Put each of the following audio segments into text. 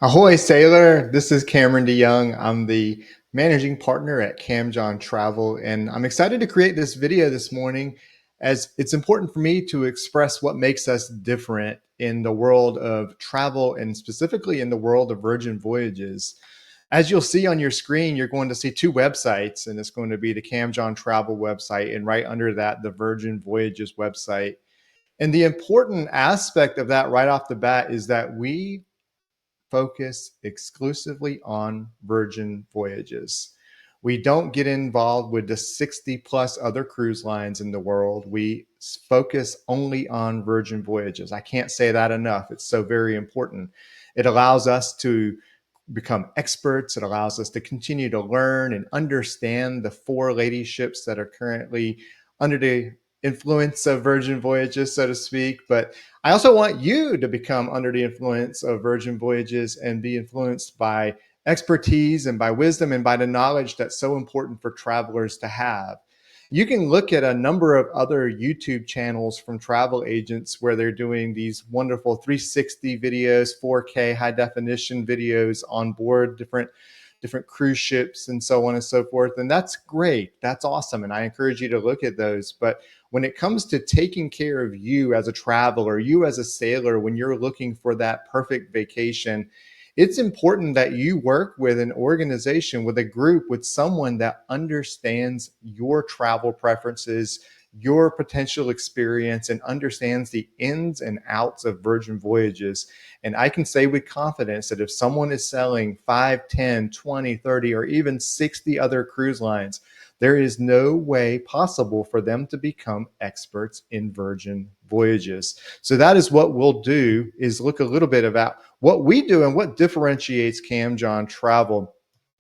Ahoy, sailor. This is Cameron DeJong. I'm the managing partner at CamJon Travel, and I'm excited to create this video this morning as it's important for me to express what makes us different in the world of travel and specifically in the world of Virgin Voyages. As you'll see on your screen, you're going to see two websites, and it's going to be the CamJon Travel website, and right under that, the Virgin Voyages website. And the important aspect of that right off the bat is that we focus exclusively on Virgin Voyages. We don't get involved with the 60 plus other cruise lines in the world. We focus only on Virgin Voyages. I can't say that enough. It's so very important. It allows us to become experts. It allows us to continue to learn and understand the four lady ships that are currently under the influence of Virgin Voyages, so to speak. But I also want you to become under the influence of Virgin Voyages and be influenced by expertise and by wisdom and by the knowledge that's so important for travelers to have. You can look at a number of other YouTube channels from travel agents where they're doing these wonderful 360 videos, 4K high definition videos on board different cruise ships and so on and so forth. And that's great. That's awesome. And I encourage you to look at those. But when it comes to taking care of you as a traveler, you as a sailor, when you're looking for that perfect vacation, it's important that you work with an organization, with a group, with someone that understands your travel preferences, your potential experience, and understands the ins and outs of Virgin Voyages. And I can say with confidence that if someone is selling 5, 10, 20, 30, or even 60 other cruise lines, there is no way possible for them to become experts in Virgin Voyages. So that is what we'll do, is look a little bit about what we do and what differentiates CamJon Travel.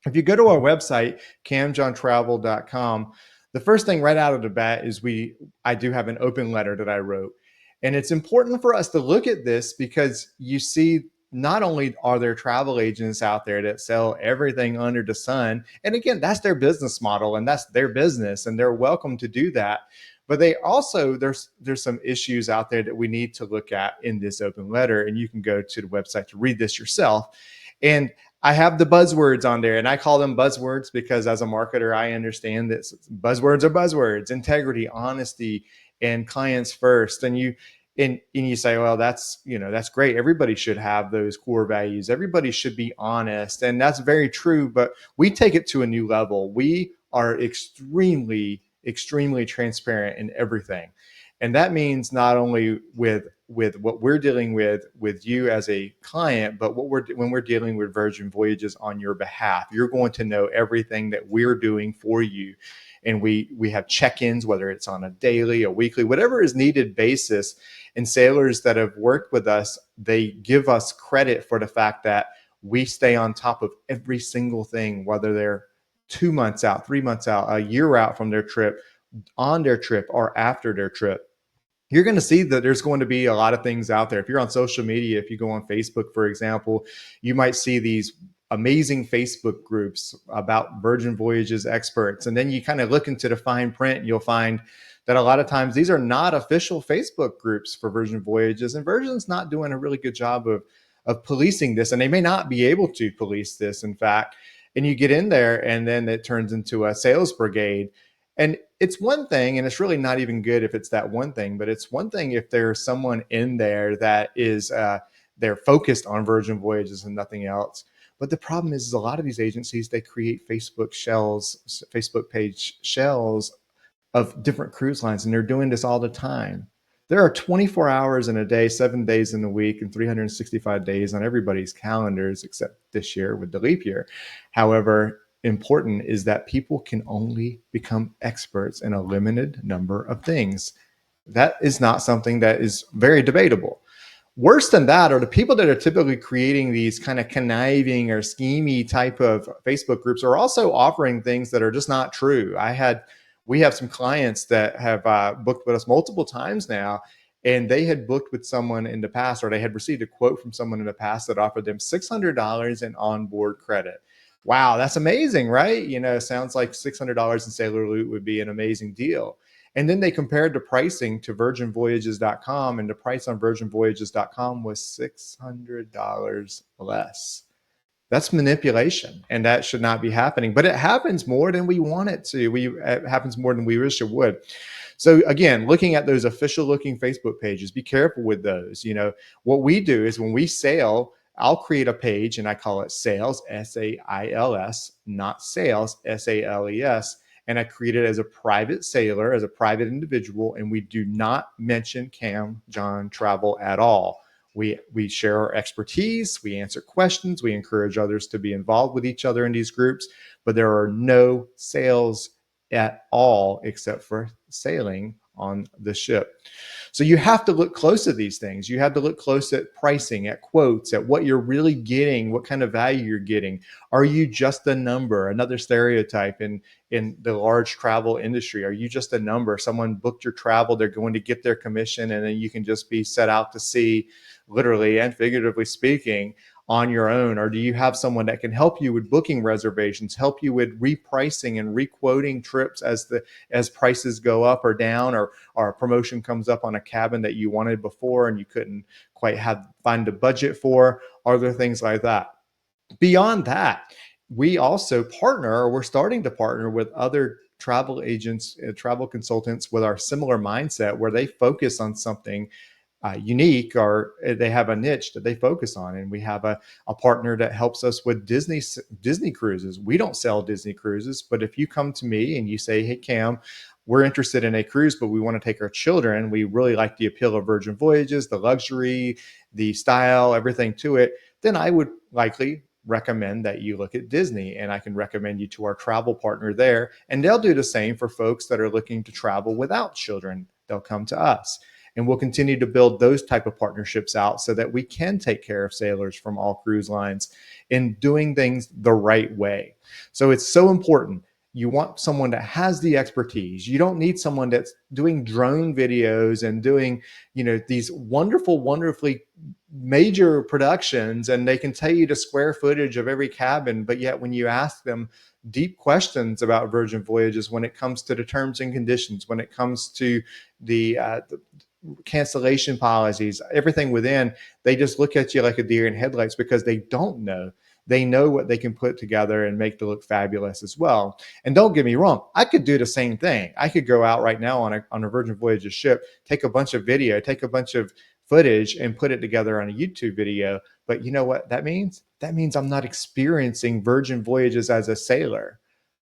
If you go to our website, camjontravel.com, the first thing right out of the bat is I do have an open letter that I wrote. And it's important for us to look at this because you see, not only are there travel agents out there that sell everything under the sun, and again, that's their business model and that's their business and they're welcome to do that. But they also, there's some issues out there that we need to look at in this open letter. And you can go to the website to read this yourself. And I have the buzzwords on there, and I call them buzzwords because as a marketer, I understand that buzzwords are buzzwords: integrity, honesty, and clients first. And you say, well, that's great. Everybody should have those core values. Everybody should be honest. And that's very true, but we take it to a new level. We are extremely, extremely transparent in everything. And that means not only with what we're dealing with you as a client, but when we're dealing with Virgin Voyages on your behalf, you're going to know everything that we're doing for you. And we have check-ins, whether it's on a daily, a weekly, whatever is needed basis. And sailors that have worked with us, they give us credit for the fact that we stay on top of every single thing, whether they're 2 months out, 3 months out, a year out from their trip, on their trip, or after their trip. You're going to see that there's going to be a lot of things out there. If you're on social media, if you go on Facebook, for example, you might see these amazing Facebook groups about Virgin Voyages experts. And then you kind of look into the fine print, and you'll find that a lot of times these are not official Facebook groups for Virgin Voyages. And Virgin's not doing a really good job of policing this. And they may not be able to police this, in fact. And you get in there, and then it turns into a sales brigade. And it's one thing, and it's really not even good if it's that one thing, but it's one thing if there's someone in there that is, they're focused on Virgin Voyages and nothing else. But the problem is a lot of these agencies, they create Facebook page shells of different cruise lines, and they're doing this all the time. There are 24 hours in a day, 7 days in a week, and 365 days on everybody's calendars, except this year with the leap year. However, important is that people can only become experts in a limited number of things. That is not something that is very debatable. Worse than that are the people that are typically creating these kind of conniving or schemy type of Facebook groups are also offering things that are just not true. We have some clients that have booked with us multiple times now, and they had booked with someone in the past, or they had received a quote from someone in the past that offered them $600 in onboard credit. Wow, that's amazing, right? Sounds like $600 in Sailor Loot would be an amazing deal. And then they compared the pricing to virginvoyages.com, and the price on virginvoyages.com was $600 less. That's manipulation, and that should not be happening. But it happens more than we want it to. It happens more than we wish it would. So again, looking at those official looking Facebook pages, be careful with those. What we do is when we sail, I'll create a page and I call it sales, SAILS, not sales, SALES. And I create it as a private sailor, as a private individual, and we do not mention CamJon Travel at all. We share our expertise, we answer questions, we encourage others to be involved with each other in these groups, but there are no sales at all except for sailing on the ship. So you have to look close at these things. You have to look close at pricing, at quotes, at what you're really getting, what kind of value you're getting. Are you just a number? Another stereotype in the large travel industry. Are you just a number? Someone booked your travel, they're going to get their commission, and then you can just be set out to sea, literally and figuratively speaking, on your own? Or do you have someone that can help you with booking reservations, help you with repricing and requoting trips as prices go up or down, or a promotion comes up on a cabin that you wanted before and you couldn't quite find a budget for? Are there things like that? Beyond that, we also partner, or we're starting to partner with other travel agents, travel consultants with our similar mindset, where they focus on something unique, or they have a niche that they focus on. And we have a partner that helps us with Disney cruises. We don't sell Disney cruises, but if you come to me and you say, hey, Cam, we're interested in a cruise, but we want to take our children, we really like the appeal of Virgin Voyages, the luxury, the style, everything to it, then I would likely recommend that you look at Disney, and I can recommend you to our travel partner there. And they'll do the same for folks that are looking to travel without children. They'll come to us. And we'll continue to build those type of partnerships out so that we can take care of sailors from all cruise lines in doing things the right way. So it's so important. You want someone that has the expertise. You don't need someone that's doing drone videos and doing, these wonderfully major productions, and they can tell you the square footage of every cabin. But yet when you ask them deep questions about Virgin Voyages, when it comes to the terms and conditions, when it comes to the cancellation policies, everything within, they just look at you like a deer in headlights, because they don't know. They know what they can put together and make to look fabulous as well. And don't get me wrong, I could do the same thing. I could go out right now on a Virgin Voyages ship, take a bunch of video, take a bunch of footage and put it together on a YouTube video. But you know what that means? That means I'm not experiencing Virgin Voyages as a sailor.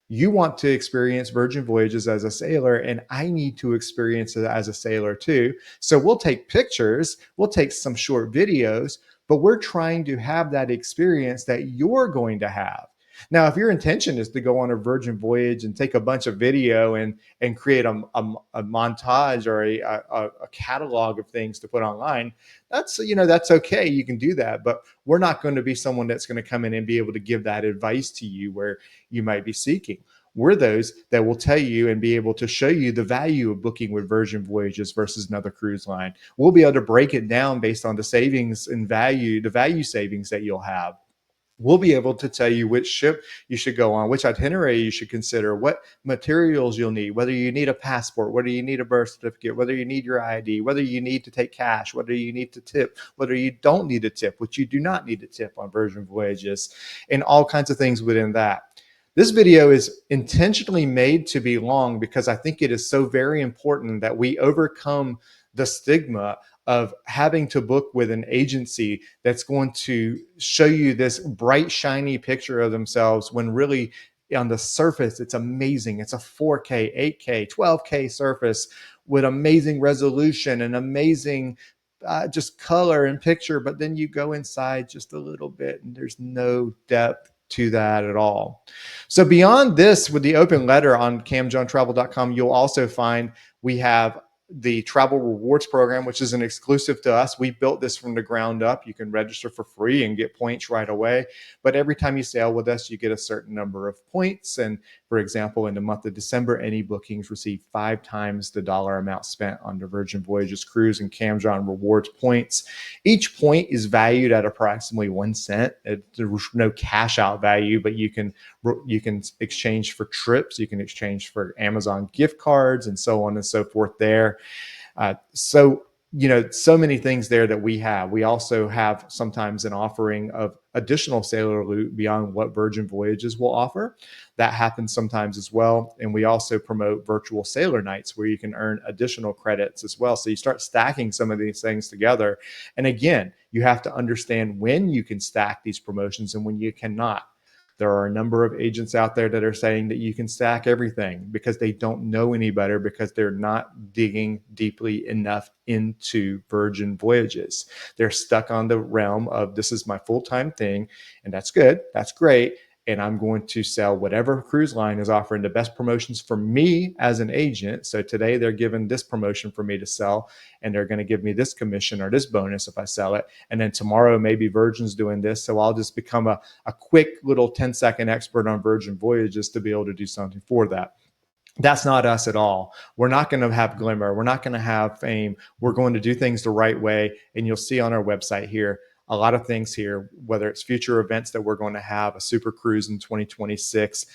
You want to experience Virgin Voyages as a sailor, and I need to experience it as a sailor too. So we'll take pictures, we'll take some short videos, but we're trying to have that experience that you're going to have. Now, if your intention is to go on a Virgin voyage and take a bunch of video and create a montage or a catalog of things to put online, that's okay. You can do that, but we're not going to be someone that's going to come in and be able to give that advice to you where you might be seeking. We're those that will tell you and be able to show you the value of booking with Virgin Voyages versus another cruise line. We'll be able to break it down based on the savings and value, the value savings that you'll have. We'll be able to tell you which ship you should go on, which itinerary you should consider, what materials you'll need, whether you need a passport, whether you need a birth certificate, whether you need your ID, whether you need to take cash, whether you need to tip, whether you don't need a tip, which you do not need to tip on Virgin Voyages, and all kinds of things within that. This video is intentionally made to be long because I think it is so very important that we overcome the stigma of having to book with an agency that's going to show you this bright, shiny picture of themselves when really on the surface, it's amazing. It's a 4K, 8K, 12K surface with amazing resolution and amazing just color and picture. But then you go inside just a little bit and there's no depth to that at all. So beyond this, with the open letter on camjontravel.com, you'll also find we have the travel rewards program, which is an exclusive to us. We built this from the ground up. You can register for free and get points right away. But every time you sail with us, you get a certain number of points. And for example, in the month of December, any bookings receive 5 times the dollar amount spent on the Virgin Voyages cruise and CamJon rewards points. Each point is valued at approximately 1 cent. There's no cash out value, but you can exchange for trips. You can exchange for Amazon gift cards and so on and so forth there. So so many things there that we have. We also have sometimes an offering of additional sailor loot beyond what Virgin Voyages will offer. That happens sometimes as well. And we also promote virtual sailor nights where you can earn additional credits as well. So you start stacking some of these things together. And again, you have to understand when you can stack these promotions and when you cannot. There are a number of agents out there that are saying that you can stack everything because they don't know any better, because they're not digging deeply enough into Virgin Voyages. They're stuck on the realm of, this is my full-time thing, and that's good, that's great, and I'm going to sell whatever cruise line is offering the best promotions for me as an agent. So today they're giving this promotion for me to sell, and they're going to give me this commission or this bonus if I sell it. And then tomorrow maybe Virgin's doing this, so I'll just become a quick little 10-second expert on Virgin Voyages to be able to do something for that. That's not us at all. We're not going to have glimmer. We're not going to have fame. We're going to do things the right way. And you'll see on our website here a lot of things here, whether it's future events that we're going to have, a super cruise in 2026,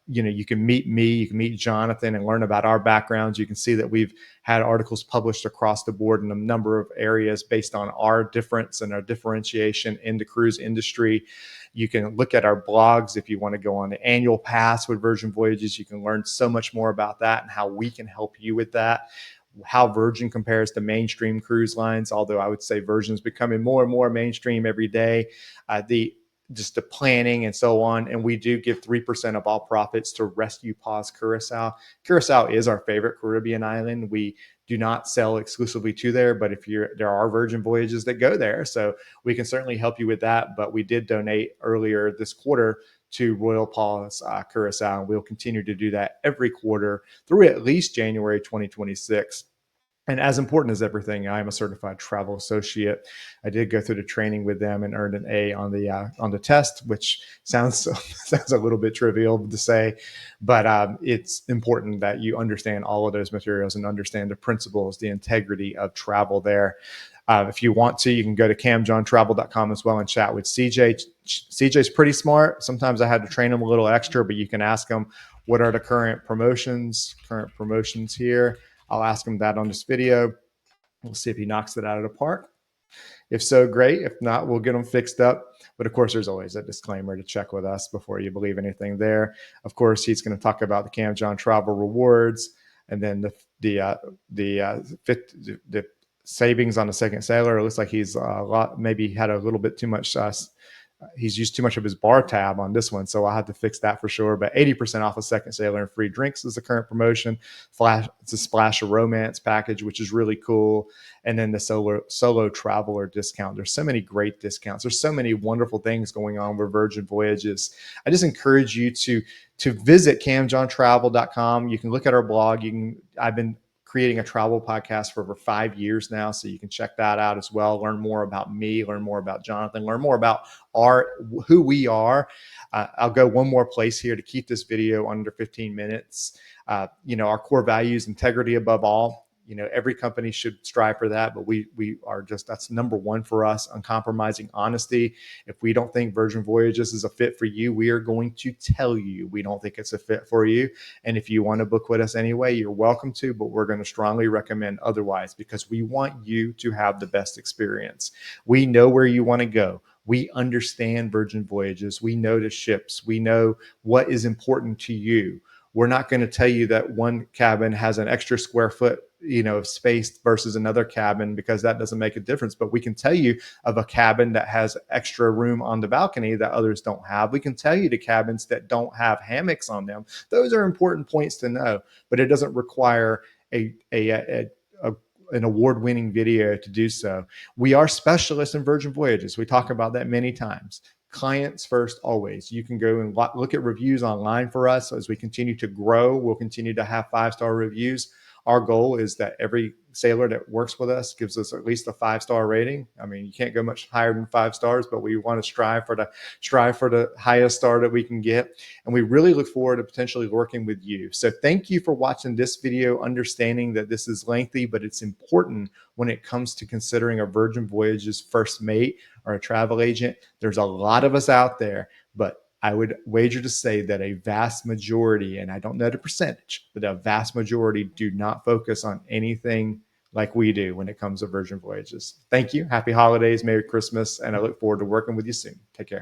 you can meet me, you can meet Jonathan and learn about our backgrounds. You can see that we've had articles published across the board in a number of areas based on our difference and our differentiation in the cruise industry. You can look at our blogs if you want to go on the annual pass with Virgin Voyages. You can learn so much more about that and how we can help you with that, how Virgin compares to mainstream cruise lines, although I would say Virgin is becoming more and more mainstream every day. Just the planning and so on. And we do give 3% of all profits to Rescue Paws Curacao. Curacao is our favorite Caribbean island. We do not sell exclusively to there, but there are Virgin Voyages that go there. So we can certainly help you with that. But we did donate earlier this quarter to Royal Paws Curacao, and we'll continue to do that every quarter through at least January 2026. And as important as everything, I am a certified travel associate. I did go through the training with them and earned an A on the test, which sounds a little bit trivial to say, but it's important that you understand all of those materials and understand the principles, the integrity of travel there. If you want to, you can go to CamJonTravel.com as well and chat with CJ. CJ's pretty smart. Sometimes I had to train him a little extra, but you can ask him, what are the current promotions here. I'll ask him that on this video. We'll see if he knocks it out of the park. If so, great. If not, we'll get them fixed up. But of course, there's always a disclaimer to check with us before you believe anything there. Of course, he's going to talk about the CamJon Travel rewards, and then the savings on the second sailor. It looks like he's maybe had a little bit too much. He's used too much of his bar tab on this one, so I'll have to fix that for sure. But 80% off a second sailor and free drinks is the current promotion. It's a Splash of Romance package, which is really cool. And then the solo traveler discount. There's so many great discounts. There's so many wonderful things going on with Virgin Voyages. I just encourage you to visit camjontravel.com. You can look at our blog. I've been creating a travel podcast for over 5 years now, so you can check that out as well. Learn more about me, learn more about Jonathan, learn more about who we are. I'll go one more place here to keep this video under 15 minutes. Our core values: integrity above all. Every company should strive for that, but we are that's number one for us. Uncompromising honesty. If we don't think Virgin Voyages is a fit for you, we are going to tell you we don't think it's a fit for you. And if you want to book with us anyway, you're welcome to, but we're going to strongly recommend otherwise, because we want you to have the best experience. We know where you want to go. We understand Virgin Voyages. We know the ships. We know what is important to you. We're not going to tell you that one cabin has an extra square foot, of space versus another cabin, because that doesn't make a difference. But we can tell you of a cabin that has extra room on the balcony that others don't have. We can tell you the cabins that don't have hammocks on them. Those are important points to know, but it doesn't require an award-winning video to do so. We are specialists in Virgin Voyages. We talk about that many times. Clients first, always. You can go and look at reviews online for us. As we continue to grow, we'll continue to have 5-star reviews. Our goal is that every sailor that works with us gives us at least a 5-star rating. I mean, you can't go much higher than 5 stars, but we want to strive for the highest star that we can get. And we really look forward to potentially working with you. So thank you for watching this video, understanding that this is lengthy, but it's important when it comes to considering a Virgin Voyages first mate or a travel agent. There's a lot of us out there, but I would wager to say that a vast majority, and I don't know the percentage, but a vast majority do not focus on anything like we do when it comes to Virgin Voyages. Thank you. Happy holidays, Merry Christmas, and I look forward to working with you soon. Take care.